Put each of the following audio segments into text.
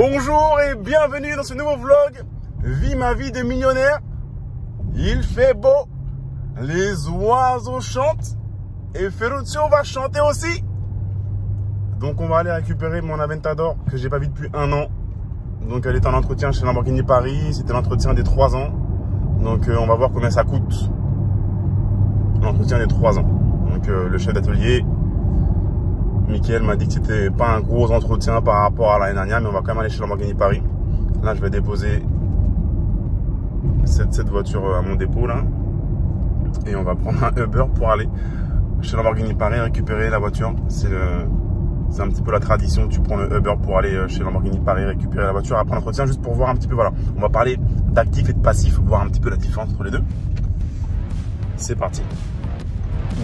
Bonjour et bienvenue dans ce nouveau vlog. Vis ma vie de millionnaire. Il fait beau. Les oiseaux chantent. Et Ferruccio va chanter aussi. Donc on va aller récupérer mon Aventador que j'ai pas vu depuis 1 an. Donc elle est en entretien chez Lamborghini Paris. C'était l'entretien des 3 ans. Donc on va voir combien ça coûte. L'entretien des 3 ans. Donc le chef d'atelier, Mickaël, m'a dit que c'était pas un gros entretien par rapport à l'année dernière, mais on va quand même aller chez Lamborghini Paris. Là je vais déposer cette voiture à mon dépôt là. Et on va prendre un Uber pour aller chez Lamborghini Paris récupérer la voiture. C'est un petit peu la tradition. Tu prends le Uber pour aller chez Lamborghini Paris récupérer la voiture après l'entretien, juste pour voir un petit peu. Voilà, on va parler d'actif et de passif, voir un petit peu la différence entre les deux. C'est parti.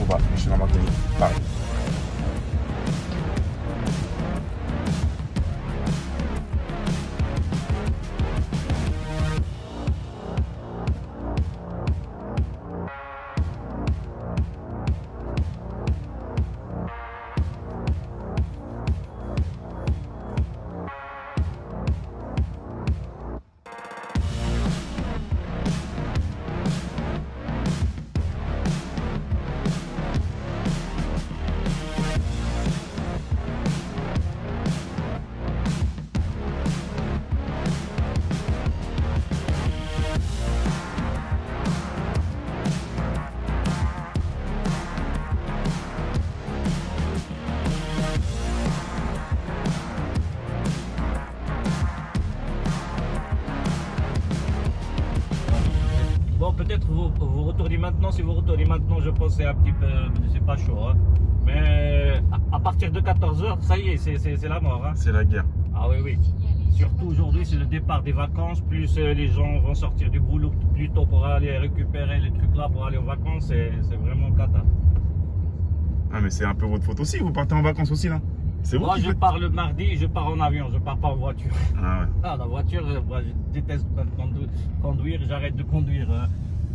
On va chez Lamborghini Paris. Bon, peut-être vous retournez maintenant. Si vous retournez maintenant, je pense que c'est un petit peu, c'est pas chaud. Hein. Mais à partir de 14 h, ça y est, c'est la mort. Hein. C'est la guerre. Ah oui, oui. Surtout aujourd'hui, c'est le départ des vacances. Plus les gens vont sortir du boulot plus tôt pour aller récupérer les trucs là pour aller en vacances. C'est vraiment cata. Ah mais c'est un peu votre faute aussi. Vous partez en vacances aussi là. C'est vous Moi, qui je pars le mardi, je pars en avion. Je pars pas en voiture. Ah ouais. Ah, la voiture, moi, je déteste conduire. J'arrête de conduire.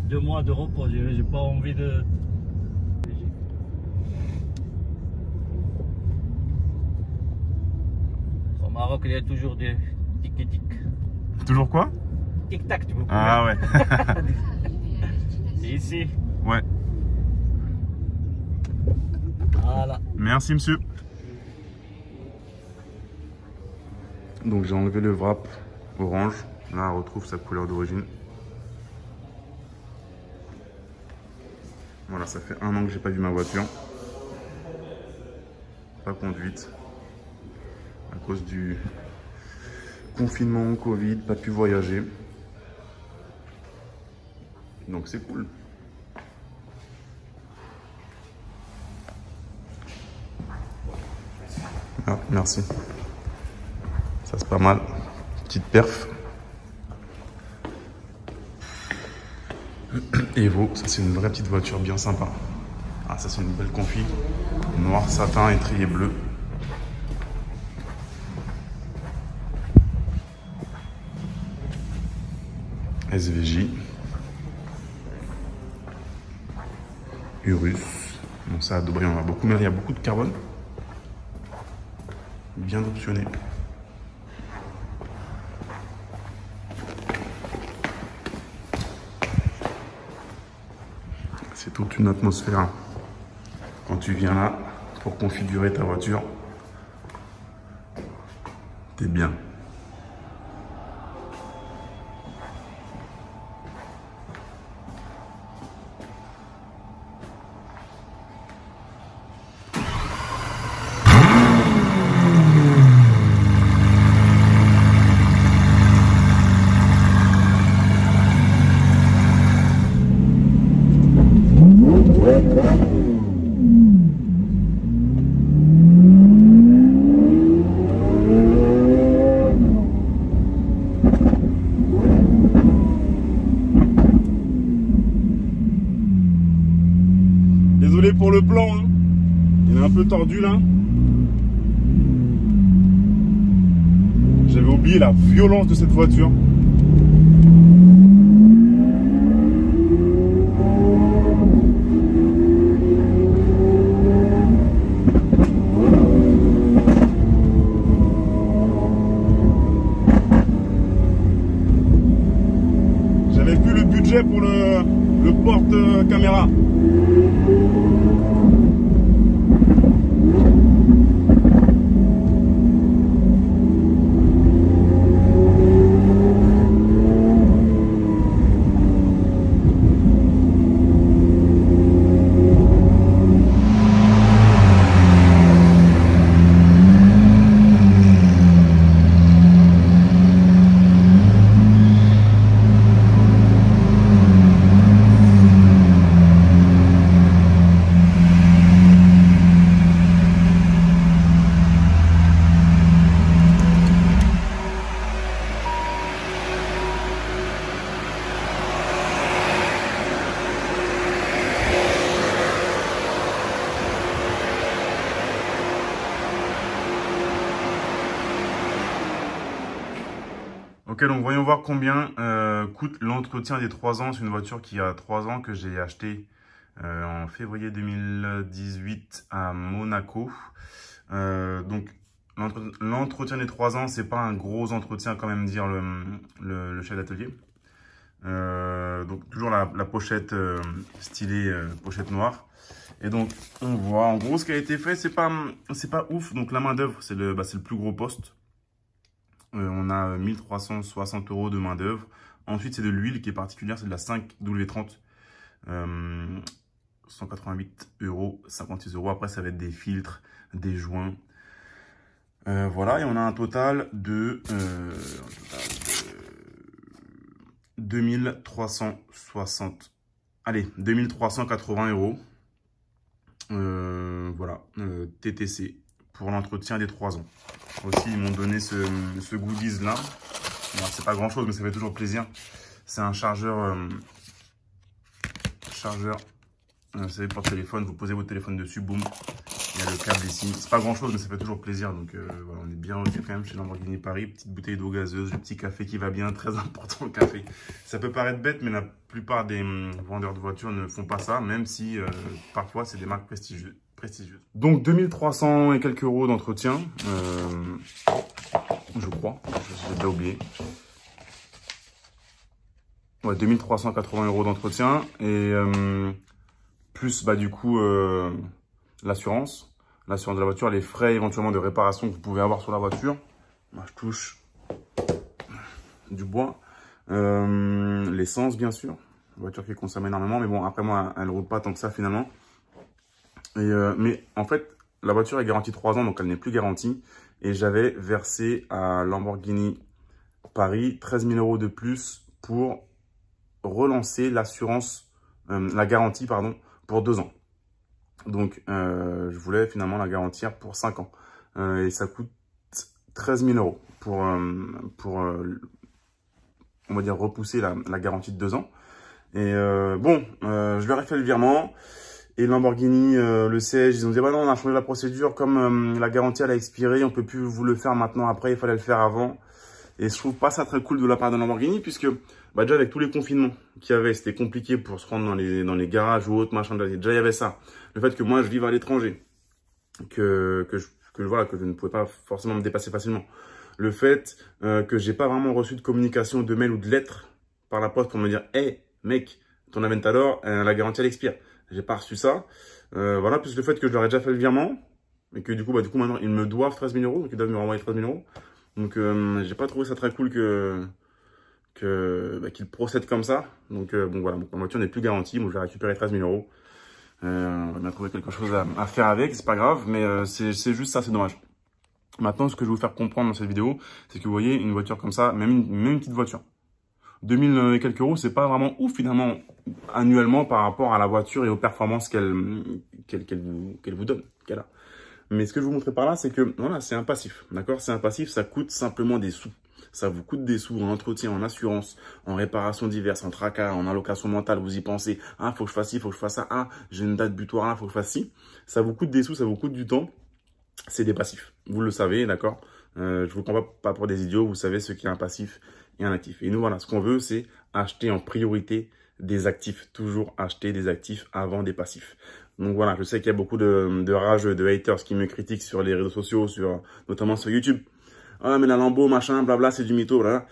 2 mois de repos, j'ai pas envie de... Au Maroc, il y a toujours des tic-tic. Toujours quoi? Tic-tac, tu me comprends? Ah ouais. C'est ici. Ouais. Voilà. Merci monsieur. Donc j'ai enlevé le wrap orange. Là on retrouve sa couleur d'origine. Voilà, ça fait 1 an que j'ai pas vu ma voiture. Pas conduite. À cause du confinement, Covid, pas pu voyager. Donc c'est cool. Ah, merci. Ça c'est pas mal. Petite perf. Evo, ça c'est une vraie petite voiture bien sympa. Ah, ça c'est une belle config. Noir satin étrier bleu. SVJ. Urus. Bon, ça à Debré, on a beaucoup, mais il y a beaucoup de carbone. Bien optionné. C'est toute une atmosphère quand tu viens là pour configurer ta voiture. T'es bien. Désolé pour le plan, hein. Il est un peu tordu là. J'avais oublié la violence de cette voiture. crochet pour le porte caméra. Ok, donc voyons voir combien coûte l'entretien des 3 ans. C'est une voiture qui a 3 ans que j'ai achetée en février 2018 à Monaco. Donc l'entretien des 3 ans, c'est pas un gros entretien quand même, dire le chef d'atelier. Donc toujours la pochette stylée, pochette noire. Et donc on voit en gros ce qui a été fait, c'est pas ouf. Donc la main d'œuvre, c'est le plus gros poste. On a 1360 € de main d'œuvre. Ensuite, c'est de l'huile qui est particulière, c'est de la 5W30. 188 €, 56 €. Après, ça va être des filtres, des joints. Voilà, et on a un total de 2360. Allez, 2380 €. Voilà, TTC pour l'entretien des 3 ans. Aussi, ils m'ont donné ce goodies là. C'est pas grand chose, mais ça fait toujours plaisir. C'est un chargeur. Vous savez, pour téléphone, vous posez votre téléphone dessus, boum. Il y a le câble ici. C'est pas grand chose, mais ça fait toujours plaisir. Donc voilà, on est bien ok quand même chez Lamborghini Paris. Petite bouteille d'eau gazeuse, le petit café qui va bien, très important le café. Ça peut paraître bête, mais la plupart des vendeurs de voitures ne font pas ça, même si parfois c'est des marques prestigieuses. Donc 2300 et quelques € d'entretien, je crois, j'ai déjà oublié. Ouais, 2380 € d'entretien et plus du coup l'assurance de la voiture, les frais éventuellement de réparation que vous pouvez avoir sur la voiture. Moi, je touche du bois, l'essence bien sûr, une voiture qui consomme énormément, mais bon après moi elle ne roule pas tant que ça finalement. Mais en fait, la voiture est garantie 3 ans, donc elle n'est plus garantie. Et j'avais versé à Lamborghini Paris 13 000 € de plus pour relancer l'assurance, la garantie, pardon, pour 2 ans. Donc, je voulais finalement la garantir pour 5 ans. Et ça coûte 13 000 € pour on va dire, repousser la garantie de 2 ans. Et bon, je leur ai fait le virement. Et Lamborghini, le siège, ils ont dit bah non, on a changé la procédure, comme la garantie elle a expiré, on peut plus vous le faire maintenant, après il fallait le faire avant. Et je trouve pas ça très cool de la part de Lamborghini, puisque déjà avec tous les confinements qu'il y avait, c'était compliqué pour se rendre dans les garages ou autres, machin, déjà il y avait ça. Le fait que moi je vive à l'étranger, que je ne pouvais pas forcément me dépasser facilement. Le fait que j'ai pas vraiment reçu de communication, de mail ou de lettre par la poste pour me dire hey mec, ton Aventador, la garantie elle expire. J'ai pas reçu ça. Voilà, plus le fait que je leur ai déjà fait le virement. Et que du coup maintenant, ils me doivent 13 000 €. Donc, ils doivent me renvoyer 13 000 €. Donc, j'ai pas trouvé ça très cool qu'ils procèdent comme ça. Donc, bon, voilà. Donc, ma voiture n'est plus garantie. Bon, je vais récupérer 13 000 €. On va bien trouver quelque chose à faire avec. C'est pas grave. Mais c'est juste ça, c'est dommage. Maintenant, ce que je vais vous faire comprendre dans cette vidéo, c'est que vous voyez une voiture comme ça, même une petite voiture. 2000 et quelques €, c'est pas vraiment ouf finalement annuellement par rapport à la voiture et aux performances qu'elle vous donne, qu'elle a. Mais ce que je vais vous montrer par là, c'est que voilà, c'est un passif, d'accord? C'est un passif, ça coûte simplement des sous. Ça vous coûte des sous en entretien, en assurance, en réparation diverses, en tracas, en allocation mentale. Vous y pensez, ah, faut que je fasse ci, faut que je fasse ça, ah, j'ai une date butoir là, faut que je fasse ci. Ça vous coûte des sous, ça vous coûte du temps. C'est des passifs. Vous le savez, d'accord? Je vous prends pas pour des idiots, vous savez ce qu'est un passif et un actif. Et nous, voilà, ce qu'on veut, c'est acheter en priorité des actifs. Toujours acheter des actifs avant des passifs. Donc voilà, je sais qu'il y a beaucoup de rageux, de haters qui me critiquent sur les réseaux sociaux, notamment sur YouTube. Ah, mais la Lambo, machin, blabla, c'est du mytho, voilà.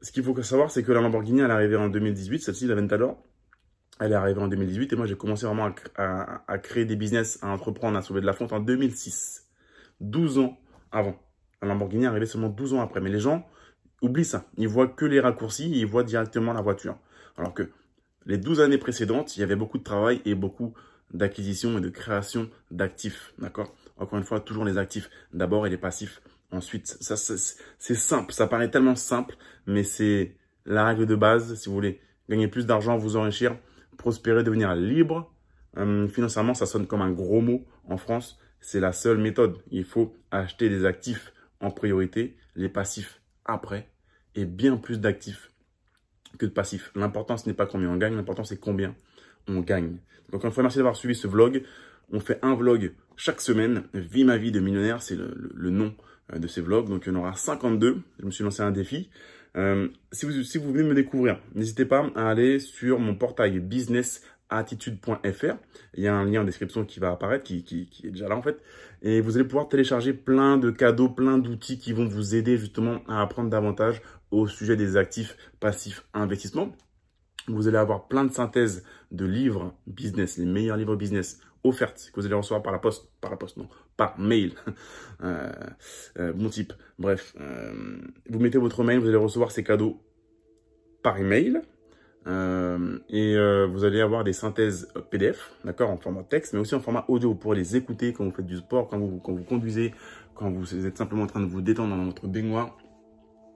ce qu'il faut savoir, c'est que la Lamborghini, elle est arrivée en 2018, celle-ci, la Ventador. Elle est arrivée en 2018 et moi, j'ai commencé vraiment à créer des business, à entreprendre, à sauver de la fonte en 2006. 12 ans avant. La Lamborghini est arrivée seulement 12 ans après. Mais les gens oublient ça. Ils voient que les raccourcis et ils voient directement la voiture. Alors que les 12 années précédentes, il y avait beaucoup de travail et beaucoup d'acquisition et de création d'actifs. D'accord? Encore une fois, toujours les actifs d'abord et les passifs ensuite. Ça, c'est simple. Ça paraît tellement simple, mais c'est la règle de base. Si vous voulez gagner plus d'argent, vous enrichir, prospérer, devenir libre. Financièrement, ça sonne comme un gros mot en France. C'est la seule méthode. Il faut acheter des actifs en priorité, les passifs après et bien plus d'actifs que de passifs. L'important, ce n'est pas combien on gagne, l'important, c'est combien on gagne. Donc, encore une fois, merci d'avoir suivi ce vlog. On fait un vlog chaque semaine. Vie ma vie de millionnaire, c'est le nom de ces vlogs. Donc, il y en aura 52. Je me suis lancé un défi. Si vous venez me découvrir, n'hésitez pas à aller sur mon portail businessattitude.fr. Il y a un lien en description qui va apparaître, qui est déjà là en fait. Et vous allez pouvoir télécharger plein de cadeaux, plein d'outils qui vont vous aider justement à apprendre davantage au sujet des actifs passifs investissement. Vous allez avoir plein de synthèses de livres business, les meilleurs livres business offertes que vous allez recevoir par mail, bon type. Bref, vous mettez votre mail, vous allez recevoir ces cadeaux par email vous allez avoir des synthèses PDF, d'accord, en format texte, mais aussi en format audio. Vous pourrez les écouter quand vous faites du sport, quand vous conduisez, quand vous êtes simplement en train de vous détendre dans votre baignoire.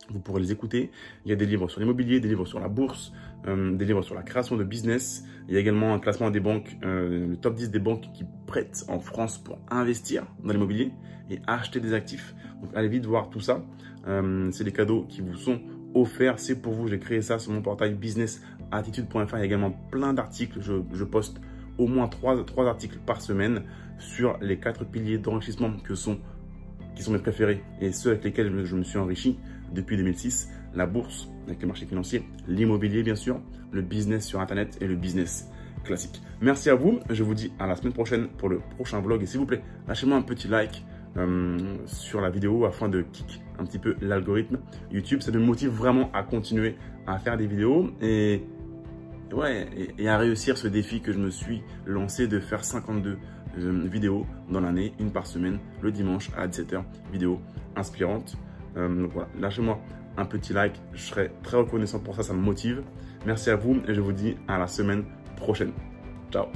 Vous pourrez les écouter. Il y a des livres sur l'immobilier, des livres sur la bourse, des livres sur la création de business. Il y a également un classement des banques, le top 10 des banques qui prêtent en France pour investir dans l'immobilier et acheter des actifs. Donc, allez vite voir tout ça. C'est des cadeaux qui vous sont offerts. C'est pour vous. J'ai créé ça sur mon portail businessattitude.fr. Il y a également plein d'articles. Je poste au moins 3 articles par semaine sur les 4 piliers d'enrichissement qui sont mes préférés et ceux avec lesquels je me suis enrichi depuis 2006, la bourse avec les marchés financiers, l'immobilier bien sûr, le business sur internet et le business classique. Merci à vous, je vous dis à la semaine prochaine pour le prochain vlog et s'il vous plaît, lâchez-moi un petit like sur la vidéo afin de kick un petit peu l'algorithme YouTube. Ça me motive vraiment à continuer à faire des vidéos et à réussir ce défi que je me suis lancé de faire 52 vidéos dans l'année, une par semaine, le dimanche à 17 h, vidéo inspirante. Donc voilà, lâchez-moi un petit like, je serai très reconnaissant pour ça, ça me motive. Merci à vous et je vous dis à la semaine prochaine. Ciao.